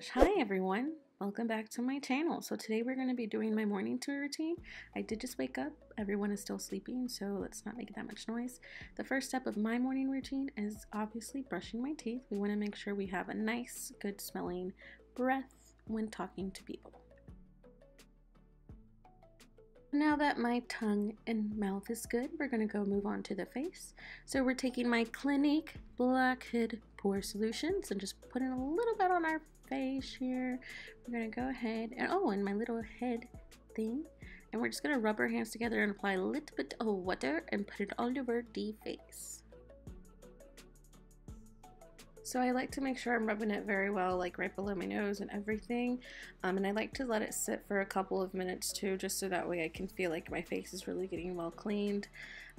gosh, hi everyone. Welcome back to my channel. So today we're going to be doing my morning routine. I did just wake up. Everyone is still sleeping, so let's not make that much noise. The first step of my morning routine is obviously brushing my teeth. We want to make sure we have a nice, good smelling breath when talking to people. Now that my tongue and mouth is good, we're going to go move on to the face. So we're taking my Clinique Blackhead Pore Solutions and just putting a little bit on our face here. We're going to go ahead and, and my little head thing. And we're just going to rub our hands together and apply a little bit of water and put it all over the face. So I like to make sure I'm rubbing it very well, like right below my nose and everything. And I like to let it sit for a couple of minutes too, just so that way I can feel like my face is really getting well cleaned.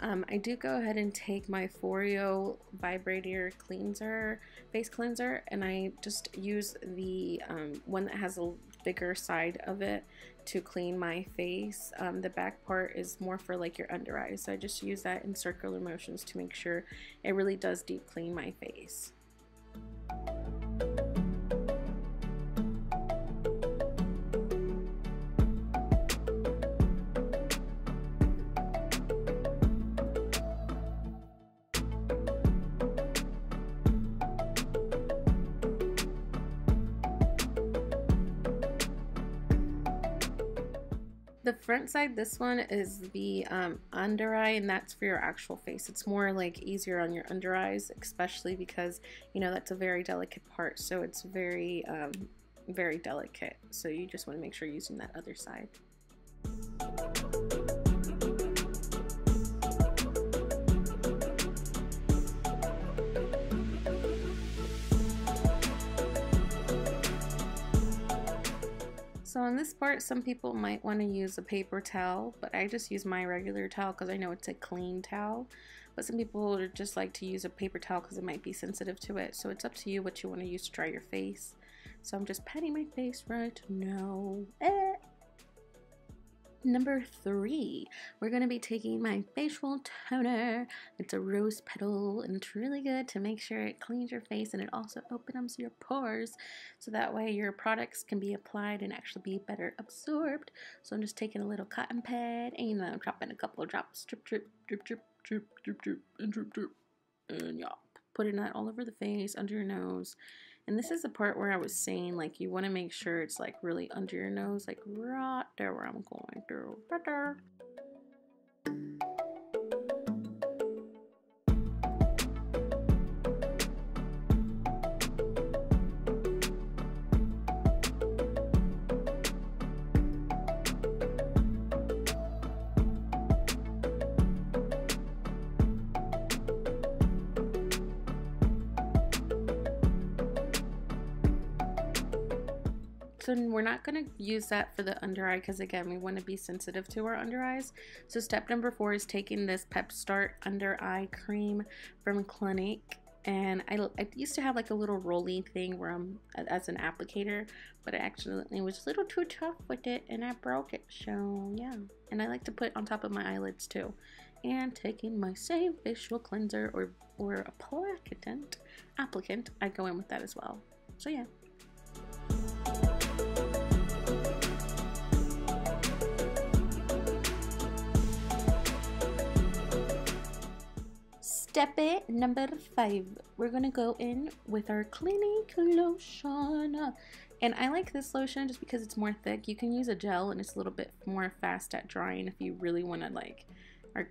I do go ahead and take my Foreo Vibrator Cleanser, face cleanser, and I just use the one that has a bigger side of it to clean my face. The back part is more for like your under eyes, so I just use that in circular motions to make sure it really does deep clean my face. The front side, this one is the under eye, and that's for your actual face. It's more like easier on your under eyes, especially because, you know, that's a very delicate part, so it's very very delicate, so you just want to make sure you're using that other side. So on this part, some people might want to use a paper towel, but I just use my regular towel because I know it's a clean towel. But some people would just like to use a paper towel because it might be sensitive to it. So it's up to you what you want to use to dry your face. So I'm just patting my face right now. Number 3, we're going to be taking my facial toner. It's a rose petal, and it's really good to make sure it cleans your face, and it also opens your pores, so that way your products can be applied and actually be better absorbed. So I'm just taking a little cotton pad and, you know, dropping a couple of drops, drip, drip, drip, drip, drip, drip, drip, and drip, drip, and yeah, putting that all over the face, under your nose. And this is the part where I was saying, like, you want to make sure it's like really under your nose, like right there where I'm going through. Right there. So we're not going to use that for the under eye because, again, we want to be sensitive to our under eyes. So step number 4 is taking this Pep Start Under Eye Cream from Clinique. And I used to have like a little rolling thing where I'm as an applicator, but I accidentally was a little too tough with it and I broke it. So yeah, and I like to put on top of my eyelids too. And taking my same facial cleanser or applicant, I go in with that as well. So yeah. Step number 5, we're gonna go in with our Clinique lotion, and I like this lotion just because it's more thick. You can use a gel and it's a little bit more fast at drying if you really want to like are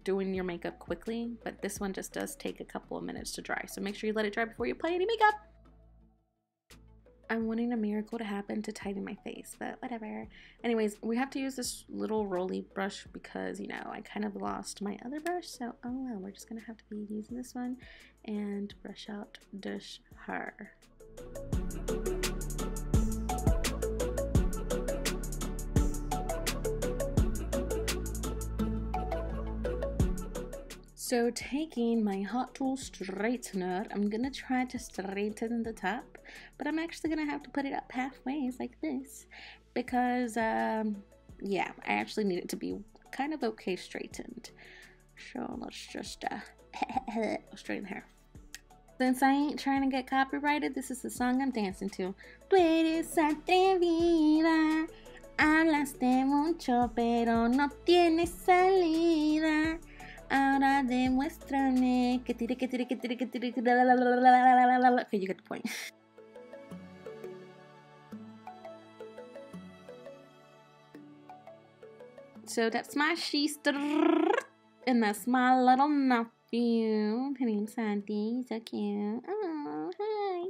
doing your makeup quickly, but this one just does take a couple of minutes to dry, so make sure you let it dry before you apply any makeup. I'm wanting a miracle to happen to tighten my face, but whatever. Anyways, we have to use this little rolly brush because, you know, I kind of lost my other brush, so oh well, we're just gonna have to be using this one and brush out this hair. So taking my hot tool straightener, I'm gonna try to straighten the top, but I'm actually gonna have to put it up halfway like this because yeah, I actually need it to be kind of okay straightened. So let's just straighten the hair. Since I ain't trying to get copyrighted, this is the song I'm dancing to. Tú eres atrevida, hablaste mucho, pero no tienes salida. Ahora demuéstrame que tire, que tire, que tire, que tire, que la la la la la la la la la. Okay, you get the point. So that's my sister, and that's my little nephew. Her name's Sandy. So cute. Oh, hi.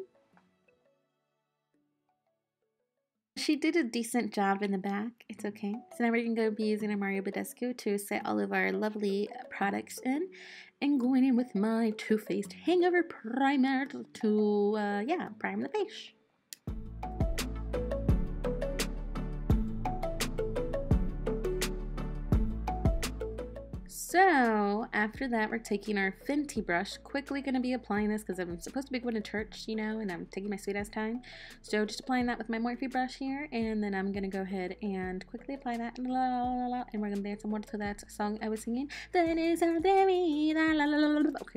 She did a decent job in the back. It's okay. So now we're going to go be using our Mario Badescu to set all of our lovely products in. And going in with my Too Faced Hangover Primer to, prime the face. So after that, we're taking our Fenty brush. Quickly going to be applying this because I'm supposed to be going to church, you know, and I'm taking my sweet ass time. So just applying that with my Morphe brush here, and then I'm going to go ahead and quickly apply that. And we're going to dance some more to that song I was singing. Okay,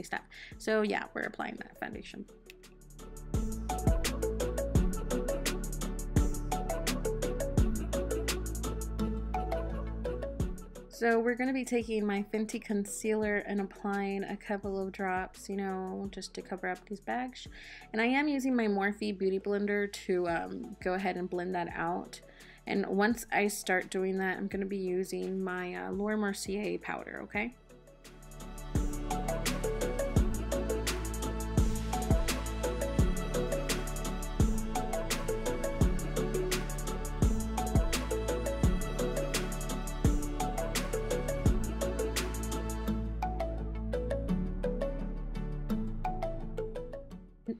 stop. So yeah, we're applying that foundation. So we're going to be taking my Fenty concealer and applying a couple of drops, you know, just to cover up these bags. And I am using my Morphe Beauty Blender to go ahead and blend that out. And once I start doing that, I'm going to be using my Laura Mercier powder, okay?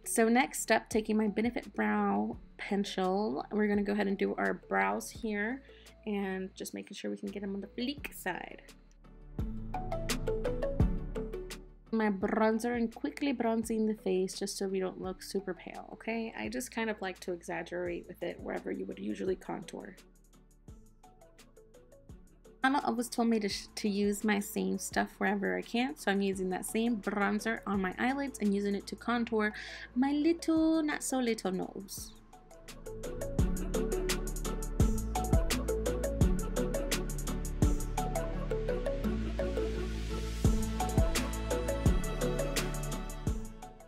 So next up, taking my Benefit Brow Pencil, we're going to go ahead and do our brows here and just making sure we can get them on the bleak side. My bronzer and quickly bronzing the face just so we don't look super pale, okay? I just kind of like to exaggerate with it wherever you would usually contour. Mama always told me to use my same stuff wherever I can, so I'm using that same bronzer on my eyelids and using it to contour my little, not so little nose.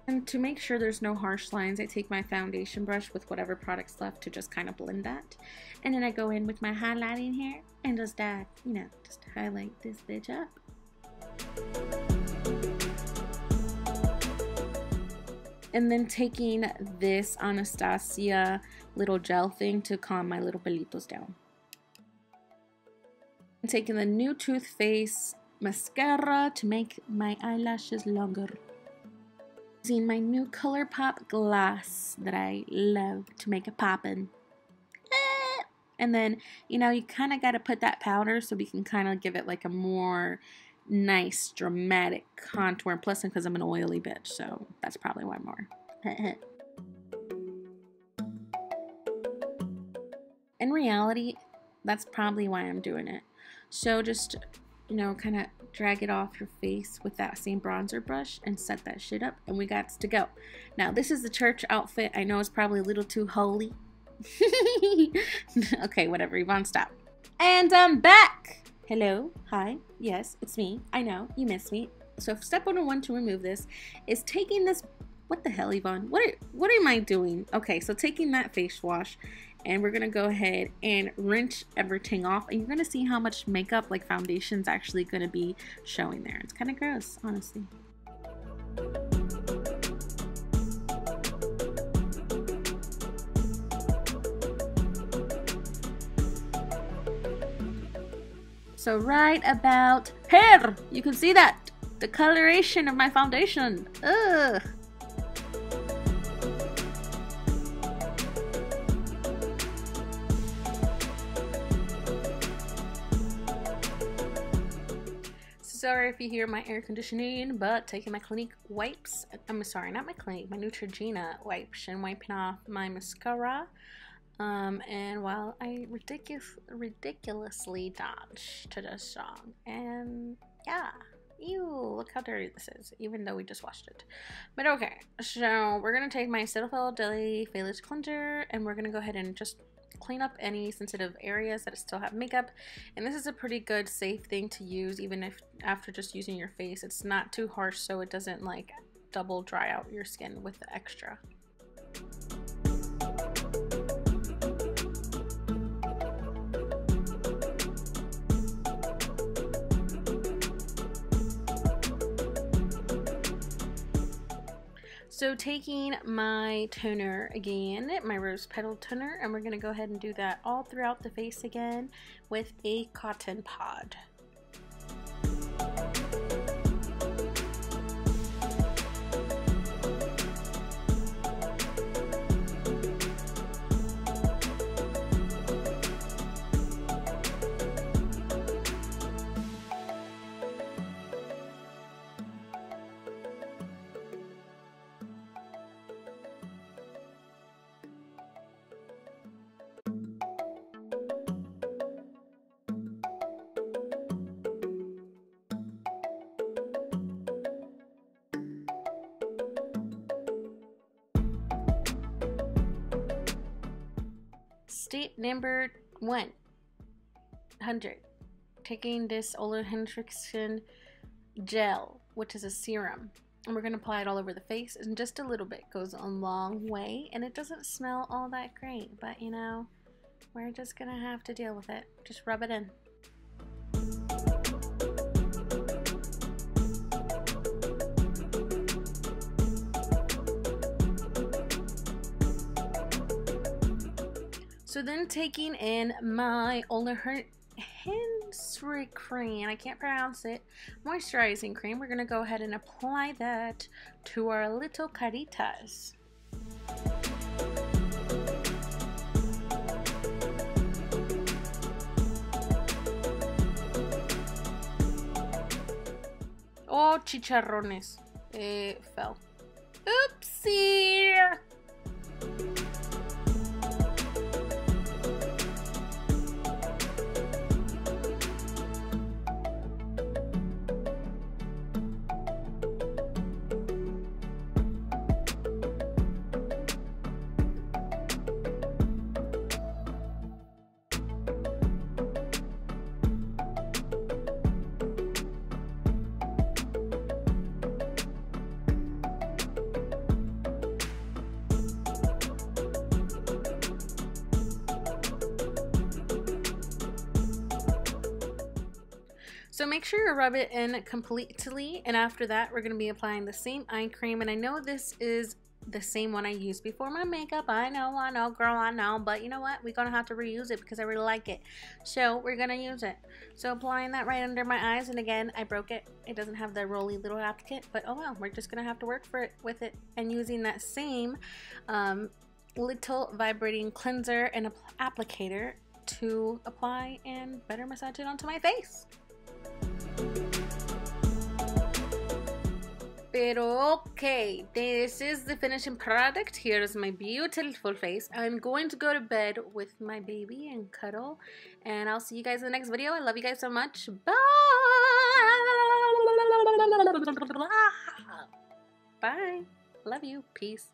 And to make sure there's no harsh lines, I take my foundation brush with whatever product's left to just kind of blend that. And then I go in with my highlighting here and just just highlight this bitch up. And then taking this Anastasia little gel thing to calm my little pelitos down. And taking the new Too Faced mascara to make my eyelashes longer. Using my new ColourPop glass that I love to make it poppin'. And then, you know, you kind of got to put that powder so we can kind of give it like a more nice, dramatic contour. And plus, because I'm an oily bitch, so that's probably why more. In reality, that's probably why I'm doing it. So just, you know, kind of drag it off your face with that same bronzer brush and set that shit up, and we got to go. Now, this is the church outfit. I know it's probably a little too holy. Okay, whatever, Yvonne, stop. And I'm back. Hello, hi, yes, it's me. I know, you missed me. So step 101 to remove this is taking this, what the hell, Yvonne? What am I doing? Okay, so taking that face wash, and we're gonna go ahead and rinse everything off, and you're gonna see how much makeup, like foundation's actually gonna be showing there. It's kind of gross, honestly. So right about here, you can see that the coloration of my foundation. Ugh. Sorry if you hear my air conditioning, but taking my Clinique wipes, I'm sorry, not my Clinique, my Neutrogena wipes and wiping off my mascara. And while I ridiculously dance to this song, and yeah, Ew, look how dirty this is, even though we just washed it. But okay, so we're going to take my Cetaphil Daily Face Cleanser and we're going to go ahead and just clean up any sensitive areas that still have makeup. And this is a pretty good, safe thing to use even if after just using your face. It's not too harsh so it doesn't like double dry out your skin with the extra. So taking my toner again, my rose petal toner, and we're going to go ahead and do that all throughout the face again with a cotton pod. Step number 100. Taking this Ole Henriksen gel, which is a serum, and we're going to apply it all over the face, and just a little bit goes a long way, and it doesn't smell all that great, but you know, we're just going to have to deal with it. Just rub it in. So then taking in my Ole Henriksen cream, I can't pronounce it, moisturizing cream, we're going to go ahead and apply that to our little caritas. Oh, chicharrones. It fell. Oopsie! So make sure you rub it in completely, and after that we're going to be applying the same eye cream, and I know this is the same one I used before my makeup. I know girl, I know, but you know what, we're going to have to reuse it because I really like it, so we're going to use it. So applying that right under my eyes, and again I broke it, it doesn't have the roly little applicant, but oh well, we're just going to have to work with it, and using that same little vibrating cleanser and applicator to apply and better massage it onto my face. Pero okay, this is the finishing product. Here's my beautiful face. I'm going to go to bed with my baby and cuddle, and I'll see you guys in the next video. I love you guys so much. Bye. Bye. Love you. Peace.